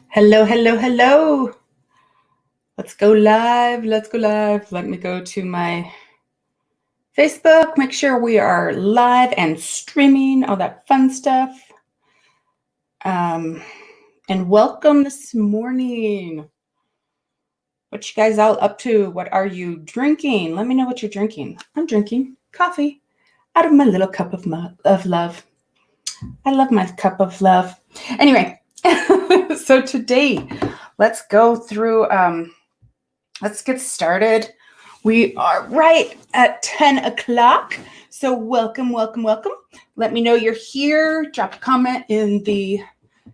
Hello, hello, hello. Let's go live. Let's go live. Let me go to my Facebook, make sure we are live and streaming, all that fun stuff. And welcome this morning. What you guys all up to? What are you drinking? Let me know what you're drinking. I'm drinking coffee out of my little cup of love. I love my cup of love. Anyway, so today, let's go through, let's get started. We are right at 10 o'clock. So welcome, welcome, welcome. Let me know you're here. Drop a comment in the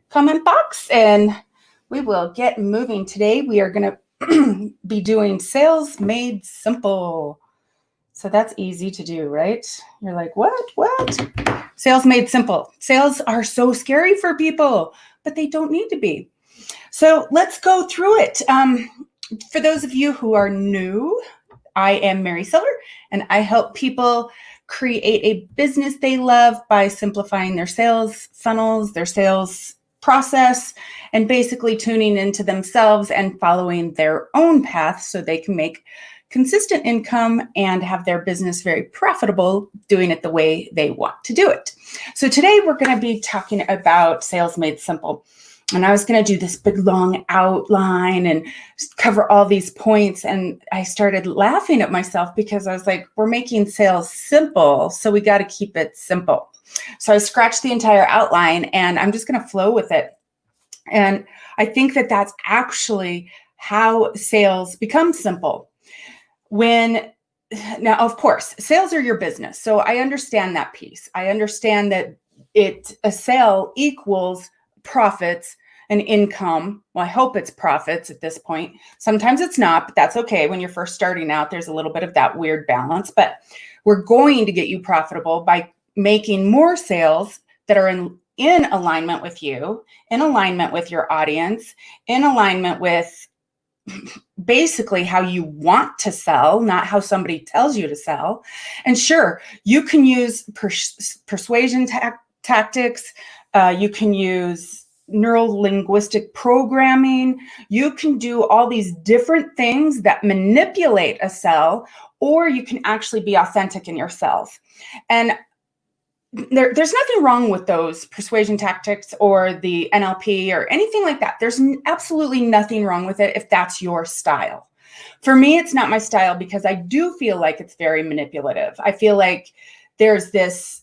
comment box and we will get moving. Today we are going to be doing Sales Made Simple. So that's easy to do, right? You're like, what? Sales Made Simple. Sales are so scary for people, but they don't need to be. So let's go through it. For those of you who are new, I am Mary Silver, and I help people create a business they love by simplifying their sales funnels, their sales process, and basically tuning into themselves and following their own path so they can make consistent income and have their business very profitable doing it the way they want to do it. So today we're going to be talking about Sales Made Simple. And I was going to do this big long outline and cover all these points. And I started laughing at myself because I was like, we're making sales simple, so we got to keep it simple. So I scratched the entire outline and I'm just going to flow with it. And I think that that's actually how sales become simple. Now, of course, sales are your business. So I understand that piece. I understand that a sale equals profits and income. Well, I hope it's profits at this point. Sometimes it's not, but that's okay. When you're first starting out, there's a little bit of that weird balance, but we're going to get you profitable by making more sales that are in alignment with you, in alignment with your audience, in alignment with basically how you want to sell, not how somebody tells you to sell. And sure, you can use persuasion tactics. You can use neuro-linguistic programming. You can do all these different things that manipulate a sell, or you can actually be authentic in your sales. And there's nothing wrong with those persuasion tactics or the NLP or anything like that. There's absolutely nothing wrong with it if that's your style. For me, it's not my style because I do feel like it's very manipulative. I feel like there's this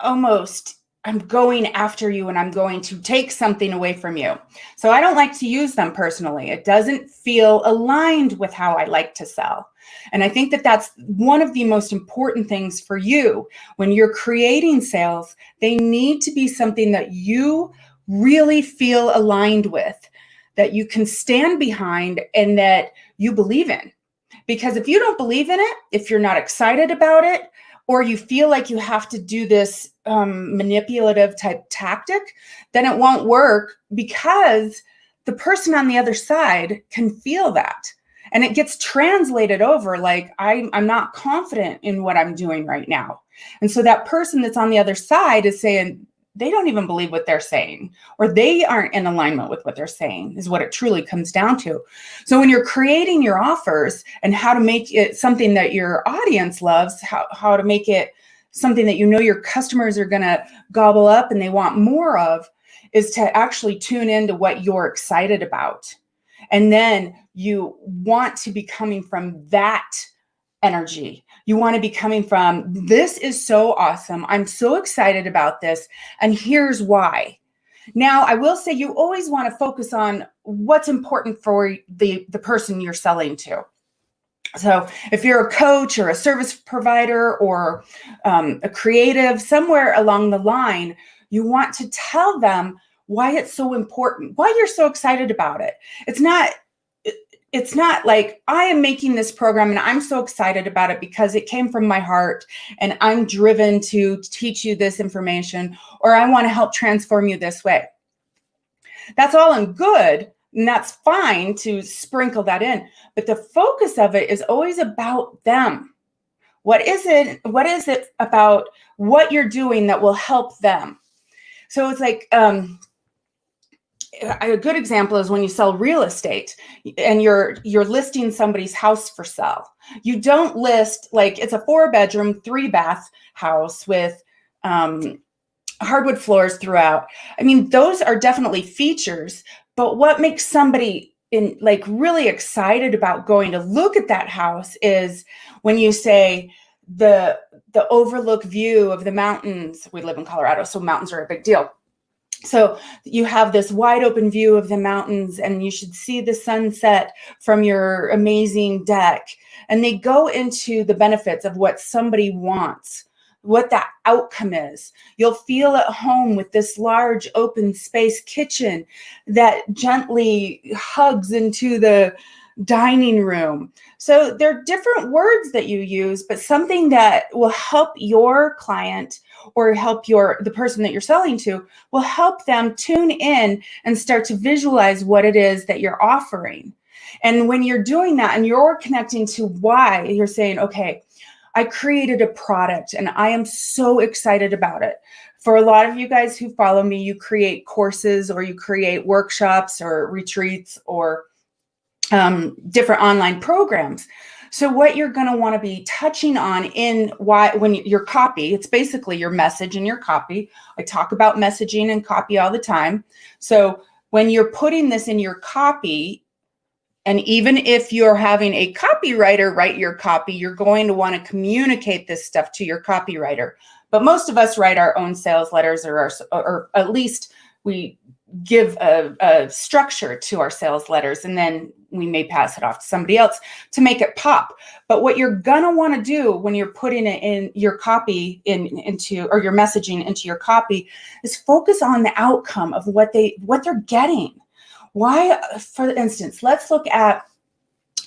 almost, I'm going after you and I'm going to take something away from you. So I don't like to use them personally. It doesn't feel aligned with how I like to sell. And I think that that's one of the most important things for you. When you're creating sales, they need to be something that you really feel aligned with, that you can stand behind and that you believe in. Because if you don't believe in it, if you're not excited about it, or you feel like you have to do this manipulative type tactic, then it won't work because the person on the other side can feel that. And it gets translated over like, I'm not confident in what I'm doing right now. And so that person that's on the other side is saying, they don't even believe what they're saying, or they aren't in alignment with what they're saying, is what it truly comes down to. So when you're creating your offers and how to make it something that your audience loves, how to make it something that you know your customers are going to gobble up and they want more of, is to actually tune into what you're excited about. And then you want to be coming from that energy. You want to be coming from, this is so awesome. I'm so excited about this. And here's why. Now, I will say you always want to focus on what's important for the person you're selling to. So if you're a coach or a service provider or a creative, somewhere along the line, you want to tell them why it's so important, why you're so excited about it. It's not like, I am making this program and I'm so excited about it because it came from my heart and I'm driven to teach you this information, or I want to help transform you this way. That's all in good, and that's fine to sprinkle that in. But the focus of it is always about them. What is it about what you're doing that will help them? So it's like, a good example is when you sell real estate and you're listing somebody's house for sale. You don't list, like, it's a 4-bedroom, 3-bath house with hardwood floors throughout. I mean, those are definitely features, but what makes somebody really excited about going to look at that house is when you say the overlook view of the mountains. We live in Colorado, so mountains are a big deal. So you have this wide open view of the mountains, and you should see the sunset from your amazing deck. And they go into the benefits of what somebody wants, what that outcome is. You'll feel at home with this large open space kitchen that gently hugs into the dining room. So there are different words that you use, but something that will help your client or help the person that you're selling to will help them tune in and start to visualize what it is that you're offering. And when you're doing that and you're connecting to why, you're saying, okay, I created a product and I am so excited about it. For a lot of you guys who follow me, you create courses or you create workshops or retreats or different online programs. So what you're going to want to be touching on when your copy, it's basically your message and your copy. I talk about messaging and copy all the time. So when you're putting this in your copy, and even if you're having a copywriter write your copy, you're going to want to communicate this stuff to your copywriter. But most of us write our own sales letters, or at least we give a structure to our sales letters, and then we may pass it off to somebody else to make it pop. But what you're gonna want to do when you're putting it in your copy or your messaging into your copy is focus on the outcome of what they're getting. Why, for instance, let's look at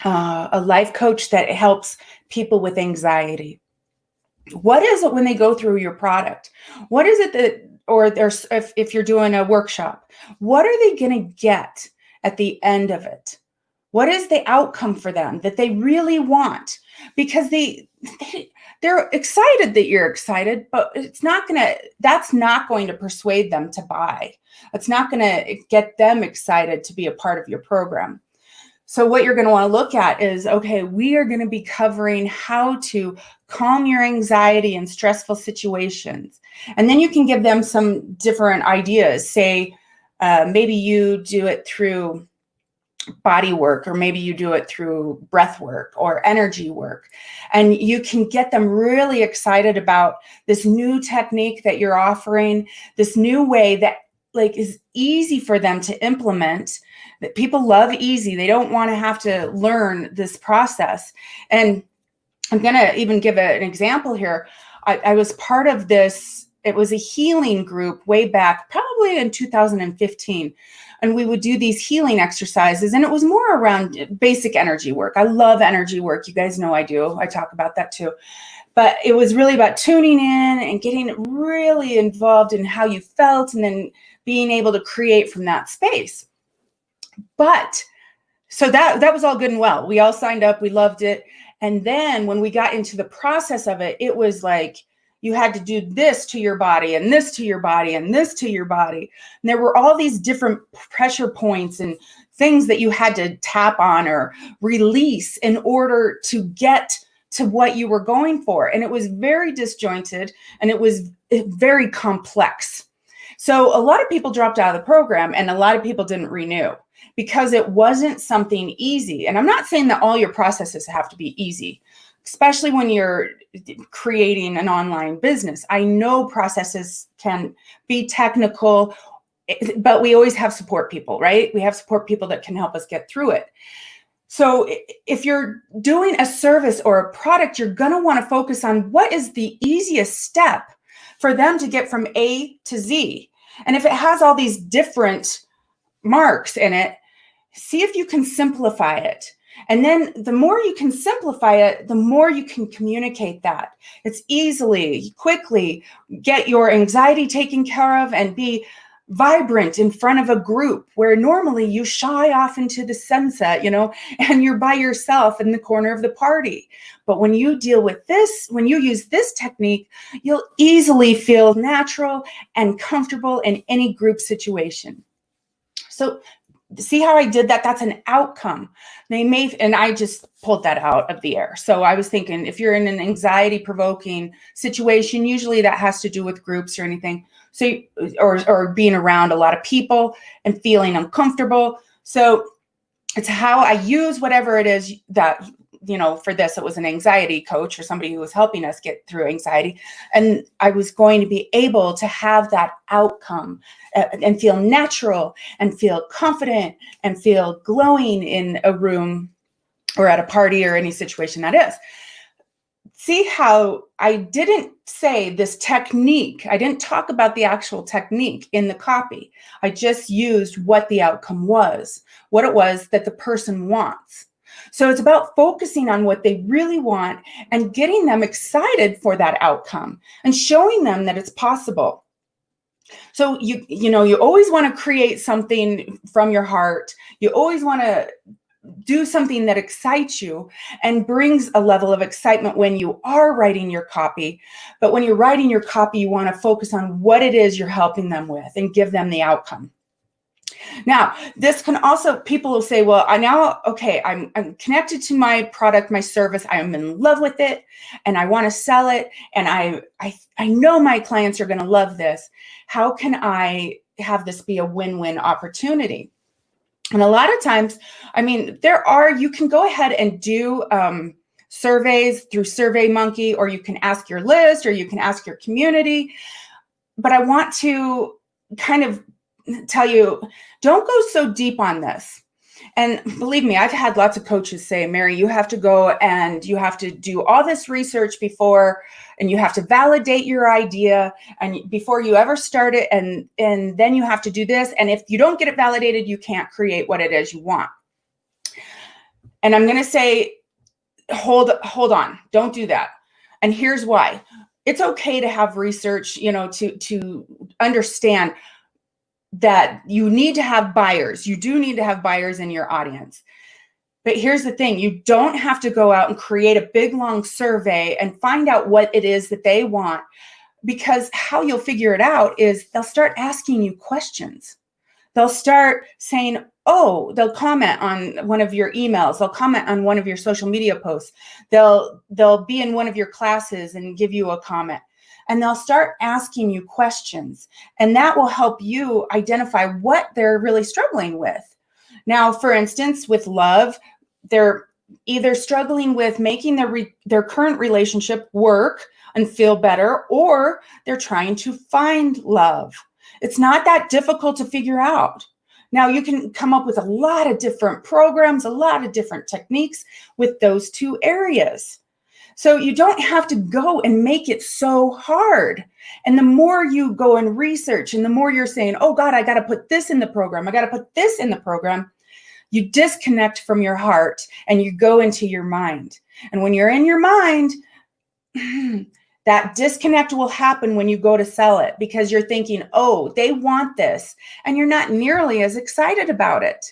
a life coach that helps people with anxiety. What is it when they go through your product? What is it that, or if you're doing a workshop, what are they going to get at the end of it? What is the outcome for them that they really want? Because they're excited that you're excited, but that's not going to persuade them to buy. It's not going to get them excited to be a part of your program. So what you're going to want to look at is, okay, we are going to be covering how to calm your anxiety in stressful situations. And then you can give them some different ideas. Say, maybe you do it through body work, or maybe you do it through breath work or energy work. And you can get them really excited about this new technique that you're offering, this new way that is easy for them to implement. That people love easy. They don't want to have to learn this process. And I'm going to even give an example here. I was part of this. It was a healing group way back, probably in 2015. And we would do these healing exercises. And it was more around basic energy work. I love energy work. You guys know I do. I talk about that too. But it was really about tuning in and getting really involved in how you felt and then being able to create from that space. But so that was all good and well. We all signed up. We loved it. And then when we got into the process of it, it was like you had to do this to your body and this to your body and this to your body. And there were all these different pressure points and things that you had to tap on or release in order to get to what you were going for. And it was very disjointed and it was very complex. So a lot of people dropped out of the program and a lot of people didn't renew because it wasn't something easy. And I'm not saying that all your processes have to be easy, especially when you're creating an online business. I know processes can be technical, but we always have support people, right? We have support people that can help us get through it. So if you're doing a service or a product, you're going to want to focus on what is the easiest step for them to get from A to Z. And if it has all these different marks in it, see if you can simplify it. And then the more you can simplify it, the more you can communicate that. It's quickly get your anxiety taken care of and be vibrant in front of a group where normally you shy off into the sunset, and you're by yourself in the corner of the party. But when you deal with this, when you use this technique, you'll easily feel natural and comfortable in any group situation. So see how I did that? That's an outcome. And I just pulled that out of the air. So I was thinking, if you're in an anxiety provoking situation, usually that has to do with groups or anything. So, or being around a lot of people and feeling uncomfortable. So it's how I use whatever it is that, for this, it was an anxiety coach or somebody who was helping us get through anxiety. And I was going to be able to have that outcome and feel natural and feel confident and feel glowing in a room or at a party or any situation that is. See how I didn't say this technique. I didn't talk about the actual technique in the copy. I just used what the outcome was, what it was that the person wants. So it's about focusing on what they really want and getting them excited for that outcome and showing them that it's possible. So you always want to create something from your heart. You always want to do something that excites you and brings a level of excitement when you are writing your copy. But when you're writing your copy, you want to focus on what it is you're helping them with and give them the outcome. Now, this can also, people will say, well, I'm connected to my product, my service. I'm in love with it and I want to sell it. And I know my clients are going to love this. How can I have this be a win-win opportunity? And a lot of times, you can go ahead and do surveys through SurveyMonkey, or you can ask your list, or you can ask your community. But I want to kind of tell you, don't go so deep on this. And believe me, I've had lots of coaches say, Mary, you have to go and you have to do all this research before, and you have to validate your idea and before you ever start it. And then you have to do this. And if you don't get it validated, you can't create what it is you want. And I'm going to say, hold on, don't do that. And here's why. It's okay to have research, to understand that you need to have buyers. You do need to have buyers in your audience. But here's the thing, you don't have to go out and create a big, long survey and find out what it is that they want, because how you'll figure it out is they'll start asking you questions. They'll start saying, they'll comment on one of your emails. They'll comment on one of your social media posts. They'll be in one of your classes and give you a comment. And they'll start asking you questions. And that will help you identify what they're really struggling with. Now, for instance, with love, they're either struggling with making their current relationship work and feel better, or they're trying to find love. It's not that difficult to figure out. Now, you can come up with a lot of different programs, a lot of different techniques with those two areas. So you don't have to go and make it so hard. And the more you go and research and the more you're saying, oh God, I got to put this in the program, I got to put this in the program, you disconnect from your heart and you go into your mind. And when you're in your mind, that disconnect will happen when you go to sell it, because you're thinking, oh, they want this, and you're not nearly as excited about it.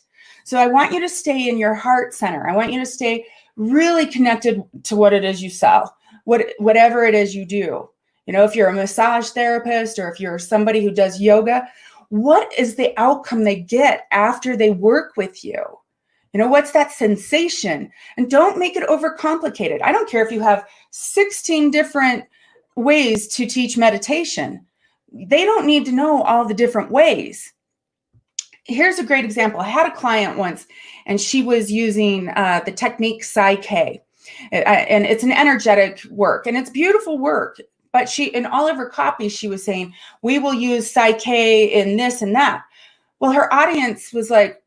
So I want you to stay in your heart center. I want you to stay really connected to what it is you sell, whatever it is you do. If you're a massage therapist or if you're somebody who does yoga, what is the outcome they get after they work with you? What's that sensation? And don't make it overcomplicated. I don't care if you have 16 different ways to teach meditation. They don't need to know all the different ways. Here's a great example. I had a client once, and she was using the technique PSI-K. And it's an energetic work, and it's beautiful work. But in all of her copies, she was saying, we will use PSI-K in this and that. Well, her audience was like,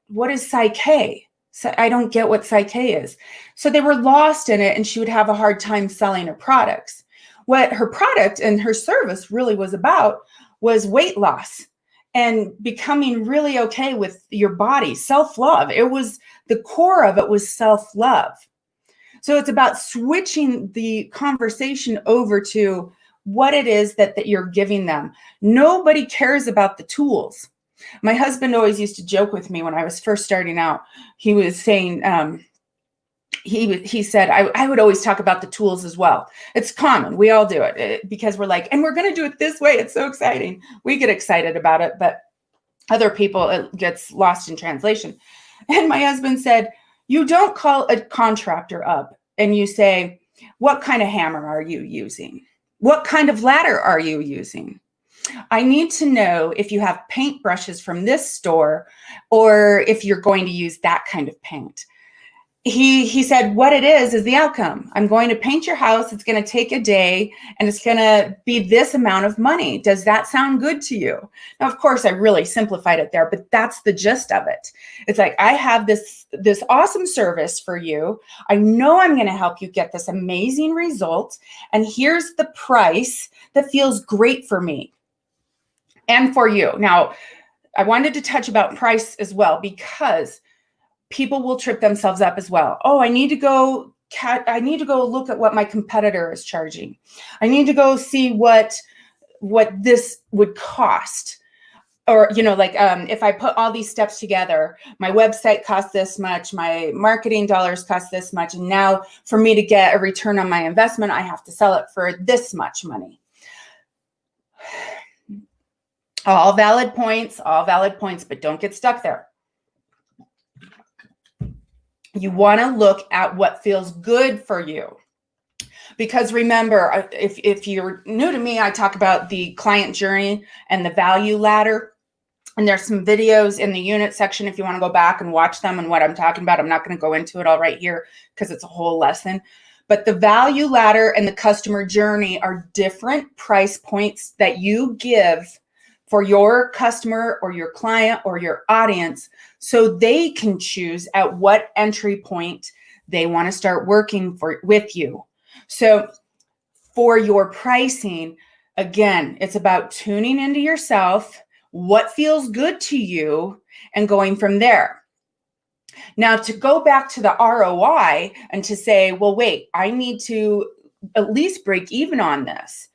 what is PSI-K? So I don't get what PSI-K is. So they were lost in it, and she would have a hard time selling her products. What her product and her service really was about was weight loss and becoming really okay with your body, self-love. It was the core of it was self-love. So it's about switching the conversation over to, what it is that you're giving them. Nobody cares about the tools. My husband always used to joke with me when I was first starting out. He was saying, he said, I would always talk about the tools as well. It's common. We all do it because we're like, and we're going to do it this way. It's so exciting. We get excited about it, but other people, it gets lost in translation. And my husband said, you don't call a contractor up and you say, what kind of hammer are you using? What kind of ladder are you using? I need to know if you have paint brushes from this store or if you're going to use that kind of paint. He said, what it is the outcome. I'm going to paint your house. It's going to take a day and it's going to be this amount of money. Does that sound good to you? Now, of course, I really simplified it there, but that's the gist of it. It's like, I have this awesome service for you. I know I'm going to help you get this amazing result. And here's the price that feels great for me and for you. Now, I wanted to touch about price as well, because people will trip themselves up as well. Oh, I need to go look at what my competitor is charging. I need to go see what this would cost. Or, if I put all these steps together, my website costs this much, my marketing dollars cost this much. And now for me to get a return on my investment, I have to sell it for this much money. All valid points, but don't get stuck there. You want to look at what feels good for you. Because remember, if you're new to me, I talk about the client journey and the value ladder. And there's some videos in the unit section if you want to go back and watch them and what I'm talking about. I'm not going to go into it all right here because it's a whole lesson. But the value ladder and the customer journey are different price points that you give for your customer or your client or your audience, so they can choose at what entry point they want to start working with you. So for your pricing, again, it's about tuning into yourself, what feels good to you, and going from there. Now, to go back to the ROI and to say, well, wait, I need to at least break even on this.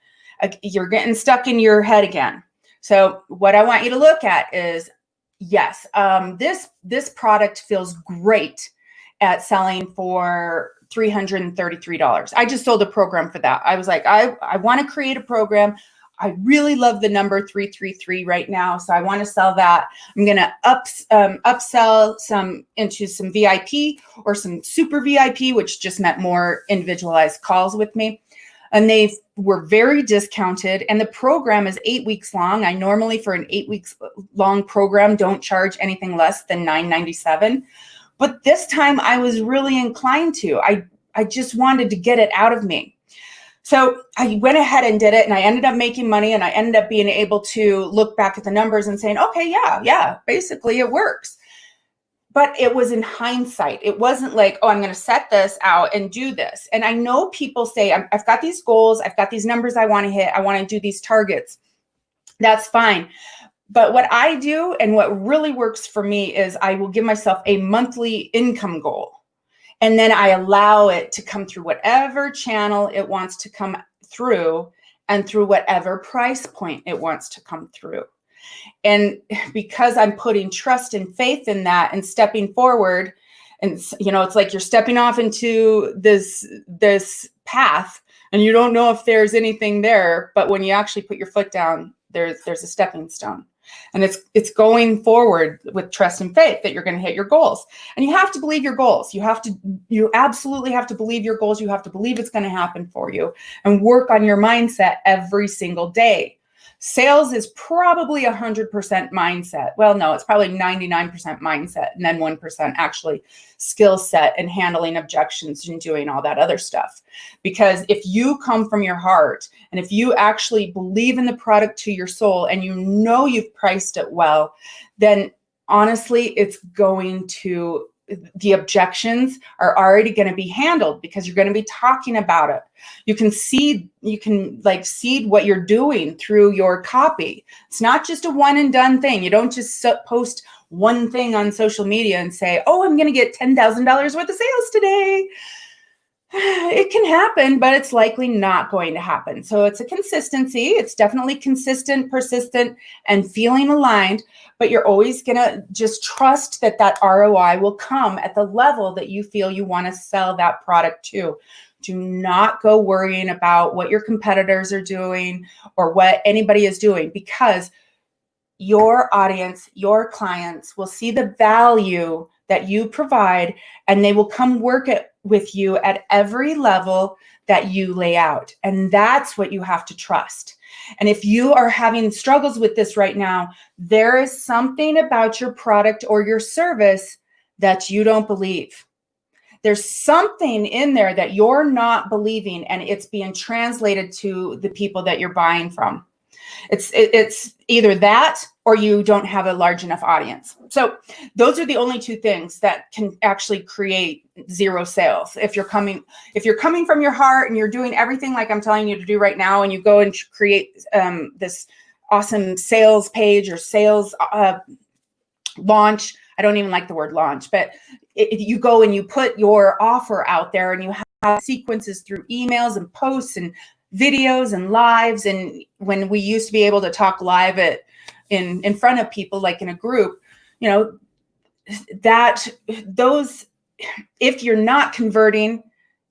You're getting stuck in your head again. So what I want you to look at is, yes, this product feels great at selling for $333. I just sold a program for that. I was like, I want to create a program. I really love the number 333 right now. So I want to sell that. I'm going to upsell some into some VIP or some super VIP, which just meant more individualized calls with me. And they were very discounted. And the program is 8 weeks long. I normally, for an 8 weeks long program, don't charge anything less than $997. But this time I was really inclined to. I just wanted to get it out of me. So I went ahead and did it, and I ended up making money, and I ended up being able to look back at the numbers and saying, okay, yeah, basically it works. But it was in hindsight. It wasn't like, oh, I'm going to set this out and do this. And I know people say, I've got these goals. I've got these numbers I want to hit. I want to do these targets. That's fine. But what I do and what really works for me is I will give myself a monthly income goal. And then I allow it to come through whatever channel it wants to come through and through whatever price point it wants to come through. And because I'm putting trust and faith in that and stepping forward, and it's like you're stepping off into this path and you don't know if there's anything there, but when you actually put your foot down, there's a stepping stone. And it's going forward with trust and faith that you're going to hit your goals. And you have to believe your goals. You absolutely have to believe your goals. You have to believe it's going to happen for you and work on your mindset every single day. Sales is probably 100% mindset. Well, no, it's probably 99% mindset and then 1% actually skill set and handling objections and doing all that other stuff. Because if you come from your heart and if you actually believe in the product to your soul and you know you've priced it well, then honestly, the objections are already going to be handled because you're going to be talking about it. You can seed what you're doing through your copy. It's not just a one and done thing. You don't just post one thing on social media and say, oh, I'm going to get $10,000 worth of sales today. It can happen, but it's likely not going to happen. So it's a consistency. It's definitely consistent, persistent, and feeling aligned, but you're always going to just trust that that ROI will come at the level that you feel you want to sell that product to. Do not go worrying about what your competitors are doing or what anybody is doing, because your audience, your clients will see the value that you provide, and they will come work with you at every level that you lay out. And that's what you have to trust. And if you are having struggles with this right now, there is something about your product or your service that you don't believe. There's something in there that you're not believing, and it's being translated to the people that you're buying from. It's either that or you don't have a large enough audience. So those are the only two things that can actually create zero sales. If you're coming from your heart and you're doing everything like I'm telling you to do right now, and you go and create this awesome sales page or sales launch. I don't even like the word launch, but you go and you put your offer out there, and you have sequences through emails and posts and videos and lives. And when we used to be able to talk live in front of people, like in a group, you know, that those, if you're not converting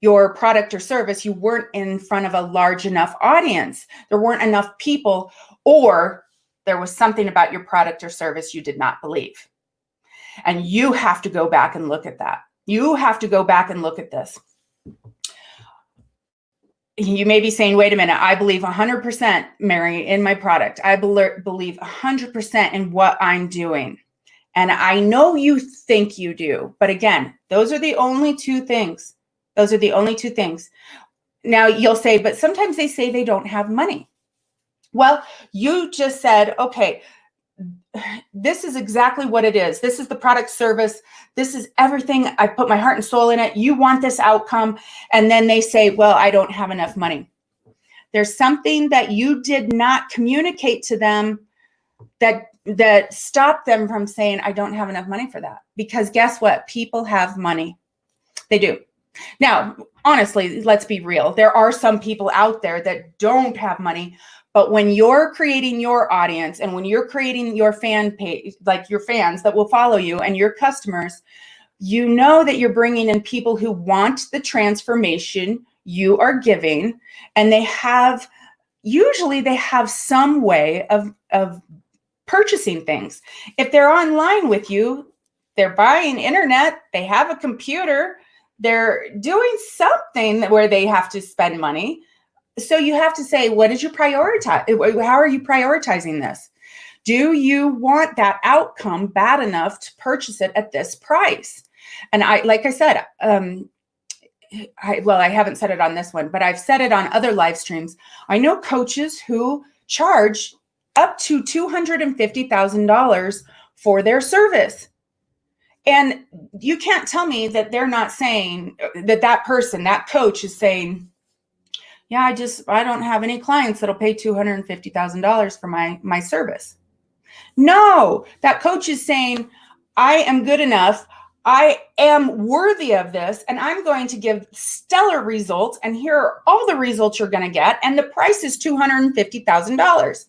your product or service, you weren't in front of a large enough audience. There weren't enough people, or there was something about your product or service you did not believe. And you have to go back and look at that. You have to go back and look at this. You may be saying, wait a minute, I believe 100%, Mary, in my product. I believe 100% in what I'm doing. And I know you think you do. But again, those are the only two things. Those are the only two things. Now you'll say, but sometimes they say they don't have money. Well, you just said, okay, this is exactly what it is. This is the product service. This is everything. I put my heart and soul in it. You want this outcome. And then they say, well, I don't have enough money. There's something that you did not communicate to them that stopped them from saying, I don't have enough money for that. Because guess what? People have money. They do. Now, honestly, let's be real. There are some people out there that don't have money. But when you're creating your audience, and when you're creating your fan page, like your fans that will follow you and your customers, you know that you're bringing in people who want the transformation you are giving, and usually they have some way of purchasing things. If they're online with you, they're buying internet, they have a computer, they're doing something where they have to spend money. So you have to say, what is your prioritize? How are you prioritizing this? Do you want that outcome bad enough to purchase it at this price? And like I said, I haven't said it on this one, but I've said it on other live streams. I know coaches who charge up to $250,000 for their service. And you can't tell me that they're not saying that person, that coach is saying, yeah, I don't have any clients that'll pay $250,000 for my service. No, that coach is saying, I am good enough. I am worthy of this, and I'm going to give stellar results. And here are all the results you're going to get. And the price is $250,000.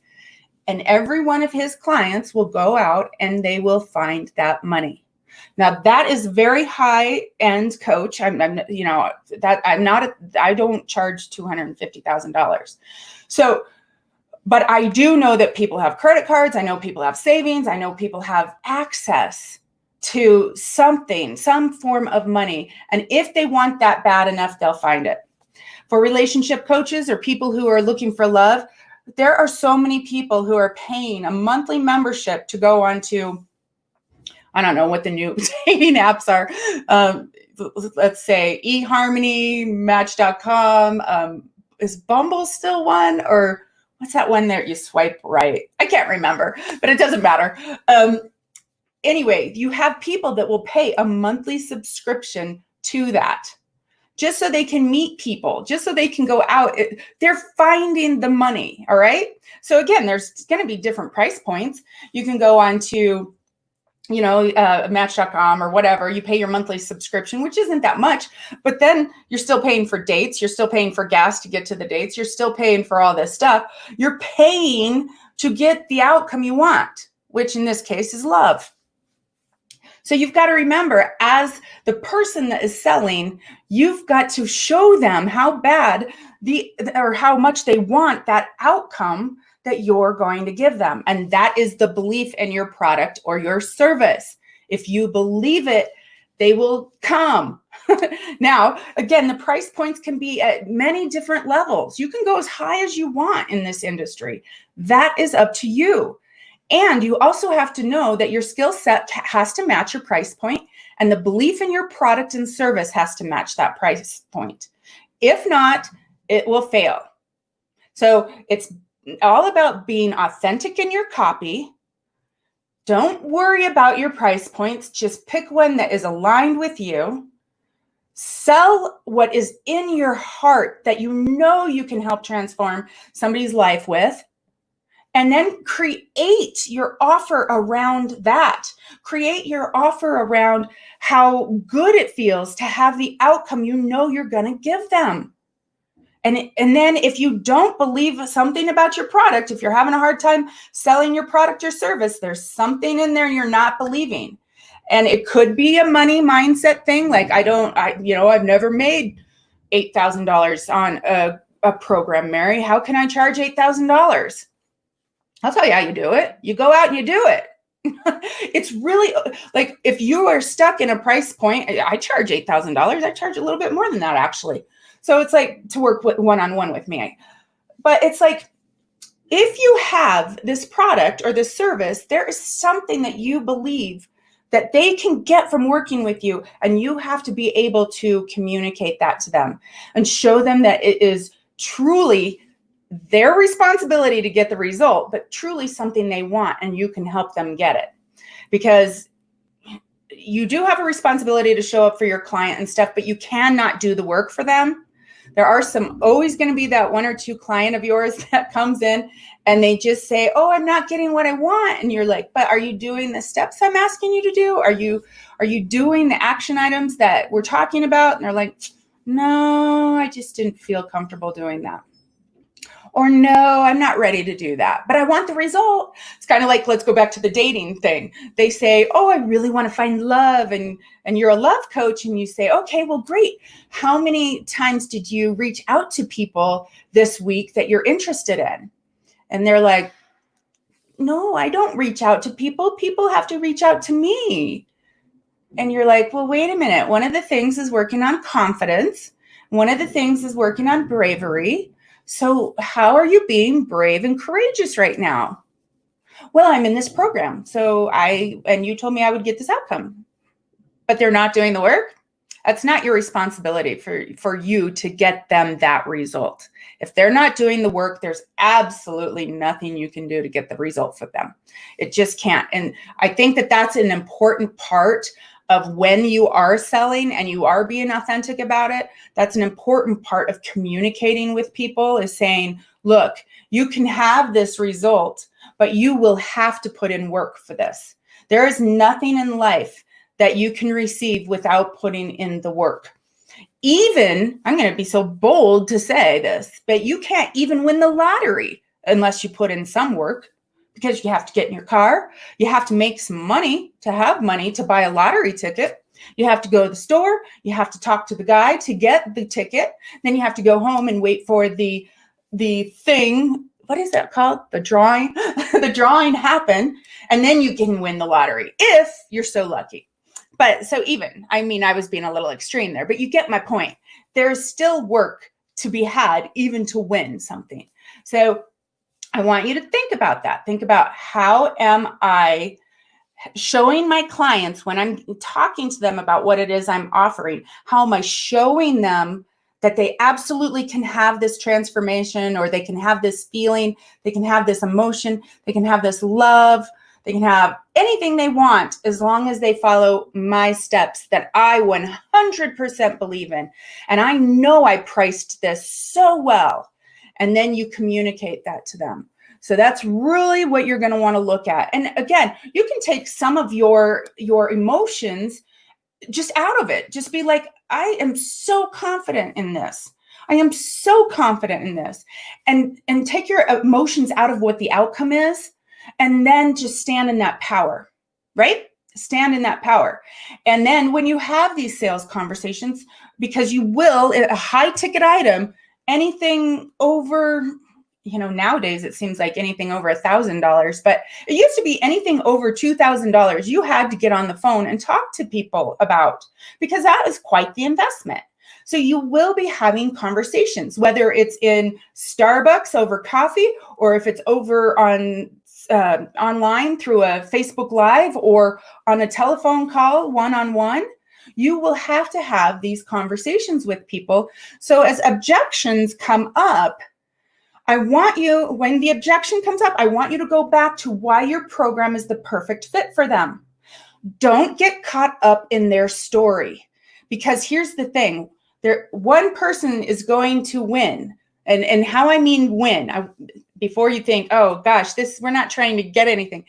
And every one of his clients will go out and they will find that money. Now that is very high end coach. I don't charge $250,000. So, but I do know that people have credit cards. I know people have savings. I know people have access to something, some form of money. And if they want that bad enough, they'll find it. For relationship coaches or people who are looking for love, there are so many people who are paying a monthly membership to go onto, I don't know what the new dating apps are. Let's say eHarmony, Match.com. Is Bumble still one? Or what's that one there you swipe right? I can't remember, but it doesn't matter. Anyway, you have people that will pay a monthly subscription to that just so they can meet people, just so they can go out. They're finding the money, all right? So again, there's going to be different price points. You can go on to Match.com or whatever, you pay your monthly subscription, which isn't that much, but then you're still paying for dates. You're still paying for gas to get to the dates. You're still paying for all this stuff. You're paying to get the outcome you want, which in this case is love. So you've got to remember, as the person that is selling, you've got to show them how bad or how much they want that outcome that you're going to give them. And that is the belief in your product or your service. If you believe it, they will come. Now, again, the price points can be at many different levels. You can go as high as you want in this industry. That is up to you. And you also have to know that your skill set has to match your price point, and the belief in your product and service has to match that price point. If not, it will fail. So it's all about being authentic in your copy. Don't worry about your price points. Just pick one that is aligned with you. Sell what is in your heart that you know you can help transform somebody's life with. And then create your offer around that. Create your offer around how good it feels to have the outcome you know you're going to give them. And then if you don't believe something about your product, if you're having a hard time selling your product or service, there's something in there you're not believing. And it could be a money mindset thing. Like I've never made $8,000 on a program, Mary. How can I charge $8,000? I'll tell you how you do it. You go out and you do it. It's really like if you are stuck in a price point, I charge $8,000. I charge a little bit more than that, actually. So it's like to work with one-on-one with me. But it's like if you have this product or this service, there is something that you believe that they can get from working with you, and you have to be able to communicate that to them and show them that it is truly their responsibility to get the result, but truly something they want, and you can help them get it. Because you do have a responsibility to show up for your client and stuff, but you cannot do the work for them. There are always going to be that one or two client of yours that comes in and they just say, oh, I'm not getting what I want. And you're like, but are you doing the steps I'm asking you to do? Are you doing the action items that we're talking about? And they're like, no, I just didn't feel comfortable doing that. Or no, I'm not ready to do that, but I want the result. It's kind of like, let's go back to the dating thing. They say, oh, I really want to find love. And you're a love coach and you say, okay, well, great. How many times did you reach out to people this week that you're interested in? And they're like, no, I don't reach out to people. People have to reach out to me. And you're like, well, wait a minute. One of the things is working on confidence. One of the things is working on bravery. So how are you being brave and courageous right now? Well, I'm in this program. And you told me I would get this outcome, but they're not doing the work. That's not your responsibility for you to get them that result. If they're not doing the work, there's absolutely nothing you can do to get the result for them. It just can't. And I think that that's an important part of when you are selling and you are being authentic about it. That's an important part of communicating with people, is saying, look, you can have this result, but you will have to put in work for this. There is nothing in life that you can receive without putting in the work. Even, I'm going to be so bold to say this, but you can't even win the lottery unless you put in some work. Because you have to get in your car, you have to make some money to have money to buy a lottery ticket. You have to go to the store, you have to talk to the guy to get the ticket. Then you have to go home and wait for the thing, what is that called? The drawing, the drawing happen. And then you can win the lottery if you're so lucky. But so I was being a little extreme there, but you get my point. There's still work to be had even to win something. So I want you to think about that. Think about, how am I showing my clients when I'm talking to them about what it is I'm offering? How am I showing them that they absolutely can have this transformation, or they can have this feeling, they can have this emotion, they can have this love, they can have anything they want as long as they follow my steps that I 100% believe in. And I know I priced this so well. And then you communicate that to them. So that's really what you're going to want to look at. And again, you can take some of your emotions just out of it. Just be like, I am so confident in this. I am so confident in this. And take your emotions out of what the outcome is, and then just stand in that power, right? Stand in that power. And then when you have these sales conversations, because you will, a high ticket item, anything over, nowadays it seems like anything over $1,000, but it used to be anything over $2,000 you had to get on the phone and talk to people about, because that is quite the investment. So you will be having conversations, whether it's in Starbucks over coffee, or if it's over on online through a Facebook Live, or on a telephone call one-on-one. You will have to have these conversations with people. So as objections come up, when the objection comes up, I want you to go back to why your program is the perfect fit for them. Don't get caught up in their story, because here's the thing. One person is going to win. And how I mean win, before you think, oh gosh, we're not trying to get anything.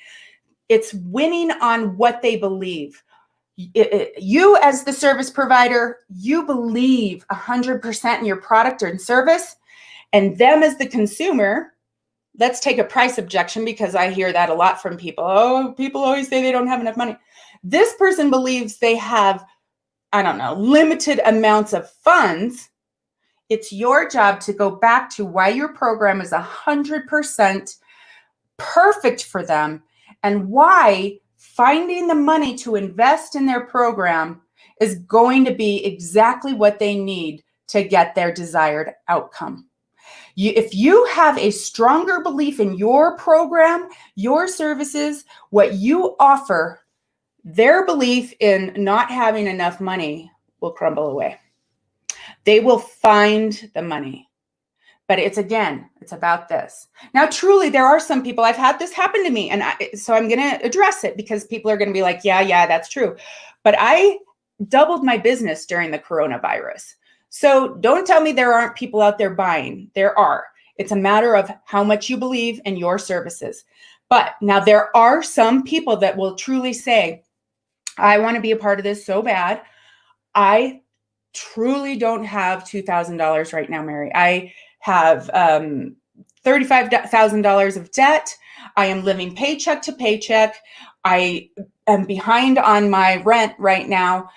It's winning on what they believe. You as the service provider, you believe 100% in your product or service, and them as the consumer, let's take a price objection, because I hear that a lot from people. Oh, people always say they don't have enough money. This person believes they have, limited amounts of funds. It's your job to go back to why your program is 100% perfect for them, and why finding the money to invest in their program is going to be exactly what they need to get their desired outcome. If you have a stronger belief in your program, your services, what you offer, their belief in not having enough money will crumble away. They will find the money. But it's about this. Now, truly, there are some people, I've had this happen to me, and so I'm going to address it, because people are going to be like, yeah, that's true. But I doubled my business during the coronavirus. So don't tell me there aren't people out there buying. There are. It's a matter of how much you believe in your services. But now there are some people that will truly say, I want to be a part of this so bad. I truly don't have $2,000 right now, Mary. I have $35,000 of debt. I am living paycheck to paycheck. I am behind on my rent right now.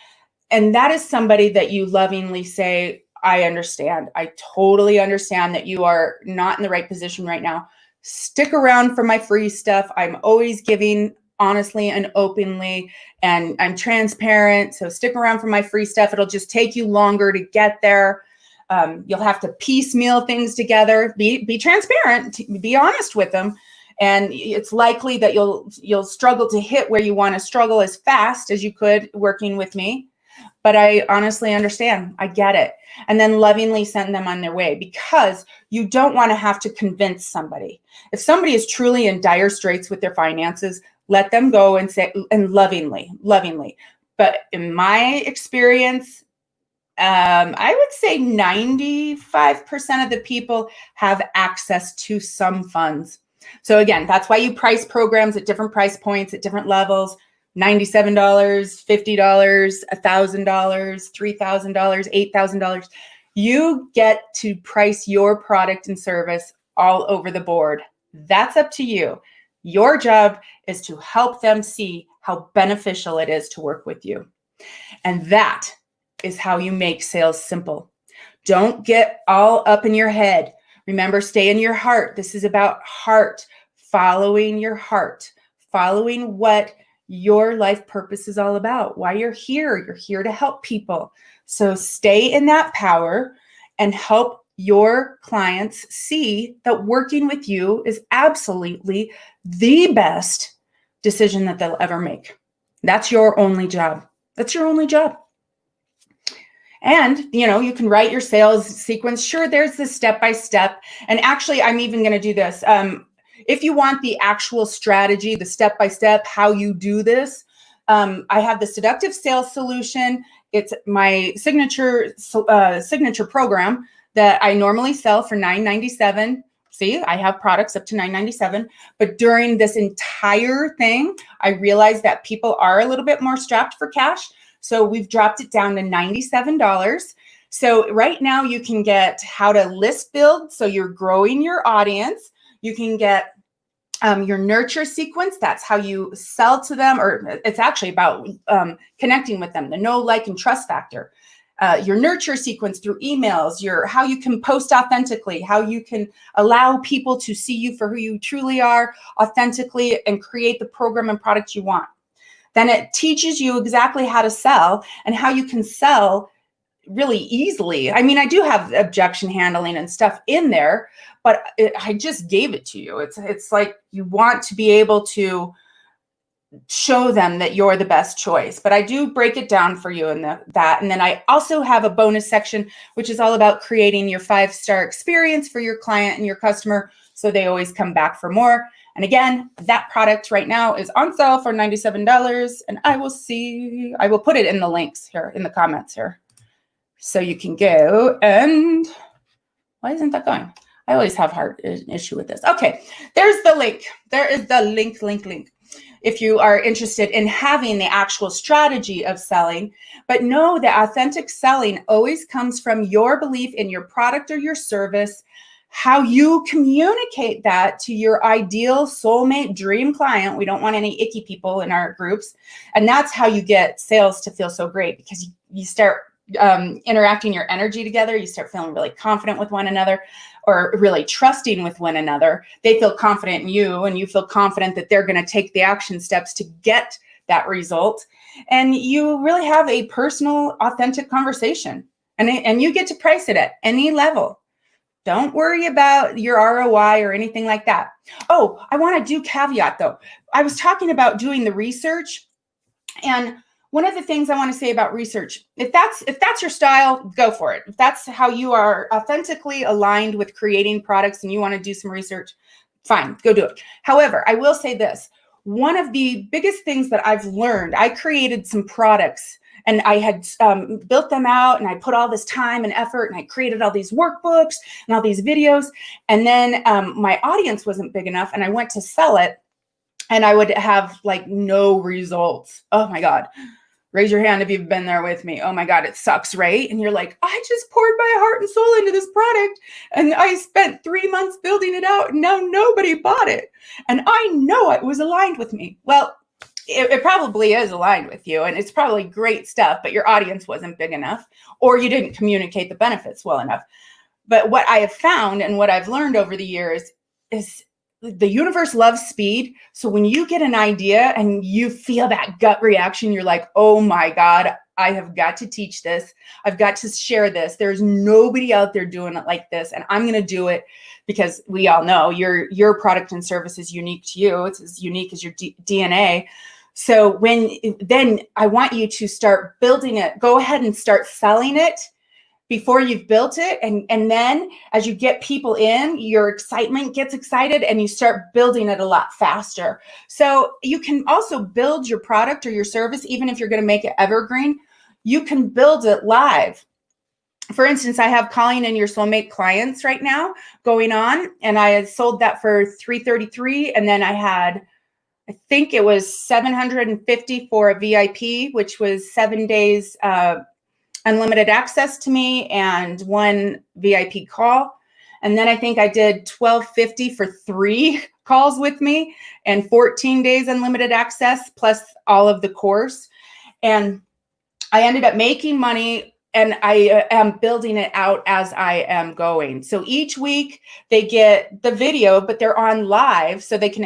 And that is somebody that you lovingly say, I understand. I totally understand that you are not in the right position right now. Stick around for my free stuff. I'm always giving honestly and openly, and I'm transparent. So stick around for my free stuff. It'll just take you longer to get there. You'll have to piecemeal things together. Be transparent. Be honest with them. And it's likely that you'll struggle to hit where you want to struggle as fast as you could working with me. But I honestly understand. I get it. And then lovingly send them on their way, because you don't want to have to convince somebody. If somebody is truly in dire straits with their finances, let them go and say, and lovingly. But in my experience, I would say 95% of the people have access to some funds. So again, that's why you price programs at different price points, at different levels. $97, $50, $1,000, $3,000, $8,000. You get to price your product and service all over the board. That's up to you. Your job is to help them see how beneficial it is to work with you. And that is how you make sales simple. Don't get all up in your head. Remember, stay in your heart. This is about heart, following your heart, following what your life purpose is all about, why you're here. You're here to help people. So stay in that power and help your clients see that working with you is absolutely the best decision that they'll ever make. That's your only job. That's your only job. And, you can write your sales sequence. Sure, there's the step-by-step. And actually, I'm even going to do this. If you want the actual strategy, the step-by-step, how you do this, I have the Seductive Sales Solution. It's my signature program that I normally sell for $9.97. see, I have products up to $9.97, but during this entire thing, I realized that people are a little bit more strapped for cash. So we've dropped it down to $97. So right now you can get how to list build. So you're growing your audience. You can get your nurture sequence. That's how you sell to them, or it's actually about connecting with them, the know, like, and trust factor. Your nurture sequence through emails, how you can post authentically, how you can allow people to see you for who you truly are authentically and create the program and product you want. Then it teaches you exactly how to sell and how you can sell really easily. I mean, I do have objection handling and stuff in there, but I just gave it to you. It's like you want to be able to show them that you're the best choice. But I do break it down for you in that. And then I also have a bonus section, which is all about creating your 5-star experience for your client and your customer, so they always come back for more. And again, that product right now is on sale for $97. And I will put it in the links here in the comments here. So you can go and, why isn't that going? I always have an issue with this. Okay, there's the link. There is the link. If you are interested in having the actual strategy of selling, but know that authentic selling always comes from your belief in your product or your service, how you communicate that to your ideal soulmate dream client. We don't want any icky people in our groups. And that's how you get sales to feel so great, because you start interacting your energy together. You start feeling really confident with one another, or really trusting with one another. They feel confident in you, and you feel confident that they're going to take the action steps to get that result. And you really have a personal, authentic conversation, and you get to price it at any level. Don't worry about your ROI or anything like that. Oh, I want to do caveat though. I was talking about doing the research, and one of the things I want to say about research, if that's your style, go for it. If that's how you are authentically aligned with creating products and you want to do some research, fine, go do it. However, I will say this. One of the biggest things that I've learned, I created some products and I had built them out, and I put all this time and effort, and I created all these workbooks and all these videos. And then my audience wasn't big enough, and I went to sell it, and I would have like no results. Oh my God. Raise your hand if you've been there with me. Oh my God, it sucks, right? And you're like, I just poured my heart and soul into this product, and I spent 3 months building it out, and now nobody bought it. And I know it was aligned with me. Well, it probably is aligned with you, and it's probably great stuff, but your audience wasn't big enough, or you didn't communicate the benefits well enough. But what I have found and what I've learned over the years is the universe loves speed. So when you get an idea and you feel that gut reaction, you're like, oh my God, I have got to teach this. I've got to share this. There's nobody out there doing it like this. And I'm going to do it, because we all know your product and service is unique to you. It's as unique as your DNA. So then I want you to start building it. Go ahead and start selling it before you've built it. And then as you get people in, your excitement gets excited, and you start building it a lot faster. So you can also build your product or your service, even if you're going to make it evergreen, you can build it live. For instance, I have Calling in Your Soulmate clients right now going on, and I had sold that for $333. And then I had, I think it was $750 for a VIP, which was 7 days unlimited access to me and 1 VIP call. And then I think I did $1,250 for 3 calls with me and 14 days unlimited access plus all of the course. And I ended up making money, and I am building it out as I am going. So each week they get the video, but they're on live, so they can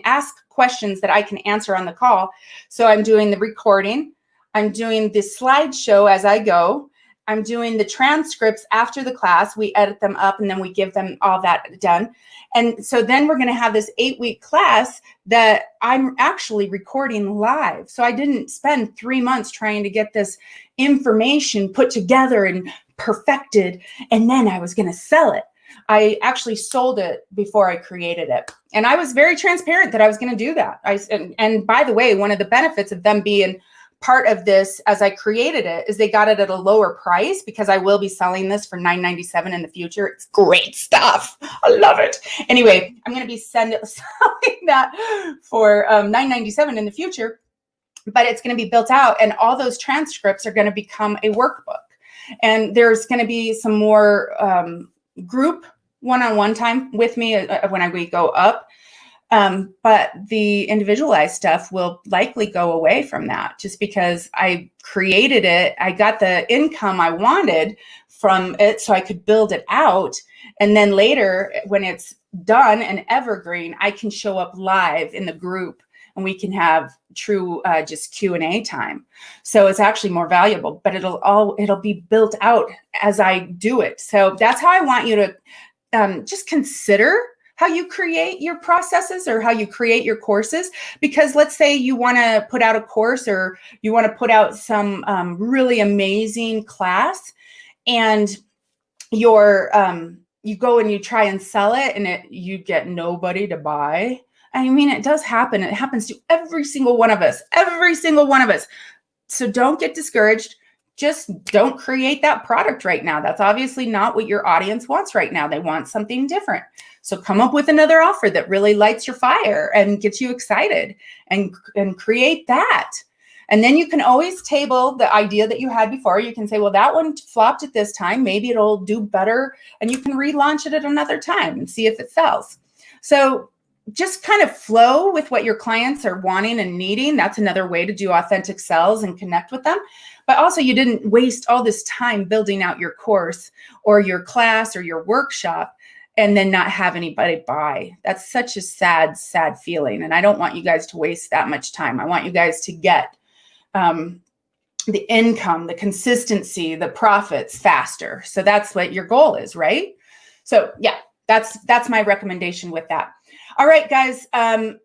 ask questions that I can answer on the call. So I'm doing the recording. I'm doing the slideshow as I go. I'm doing the transcripts after the class. We edit them up, and then we give them all that done. And so then we're going to have this 8-week class that I'm actually recording live. So I didn't spend 3 months trying to get this information put together and perfected, and then I was going to sell it. I actually sold it before I created it. And I was very transparent that I was going to do that. And by the way, one of the benefits of them being part of this, as I created it, is they got it at a lower price because I will be selling this for $9.97 in the future. It's great stuff. I love it. Anyway, I'm going to be selling that for $9.97 in the future, but it's going to be built out, and all those transcripts are going to become a workbook. And there's going to be some more group one-on-one time with me when we go up. But the individualized stuff will likely go away from that, just because I created it. I got the income I wanted from it so I could build it out. And then later, when it's done and evergreen, I can show up live in the group and we can have true just Q&A time. So it's actually more valuable, but it'll be built out as I do it. So that's how I want you to just consider how you create your processes or how you create your courses. Because let's say you want to put out a course, or you want to put out some really amazing class, and you go and you try and sell it, and you get nobody to buy. I mean, it does happen. It happens to every single one of us, So don't get discouraged. Just don't create that product right now. That's obviously not what your audience wants right now. They want something different. So come up with another offer that really lights your fire and gets you excited, and create that. And then you can always table the idea that you had before. You can say, well, that one flopped at this time. Maybe it'll do better. And you can relaunch it at another time and see if it sells. So just kind of flow with what your clients are wanting and needing. That's another way to do authentic sales and connect with them. But also, you didn't waste all this time building out your course or your class or your workshop and then not have anybody buy. That's such a sad, sad feeling. And I don't want you guys to waste that much time. I want you guys to get the income, the consistency, the profits faster. So that's what your goal is, right? So yeah, that's my recommendation with that. All right, guys. I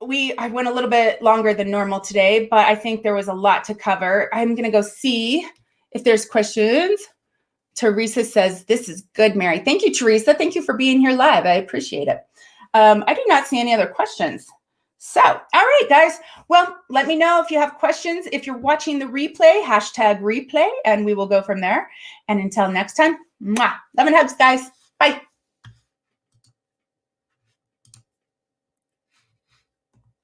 went a little bit longer than normal today, but I think there was a lot to cover. I'm going to go see if there's questions. Teresa says, this is good, Mary. Thank you, Teresa. Thank you for being here live. I appreciate it. I do not see any other questions. So, all right, guys. Well, let me know if you have questions. If you're watching the replay, #replay, and we will go from there. And until next time, mwah, love and hugs, guys. Bye.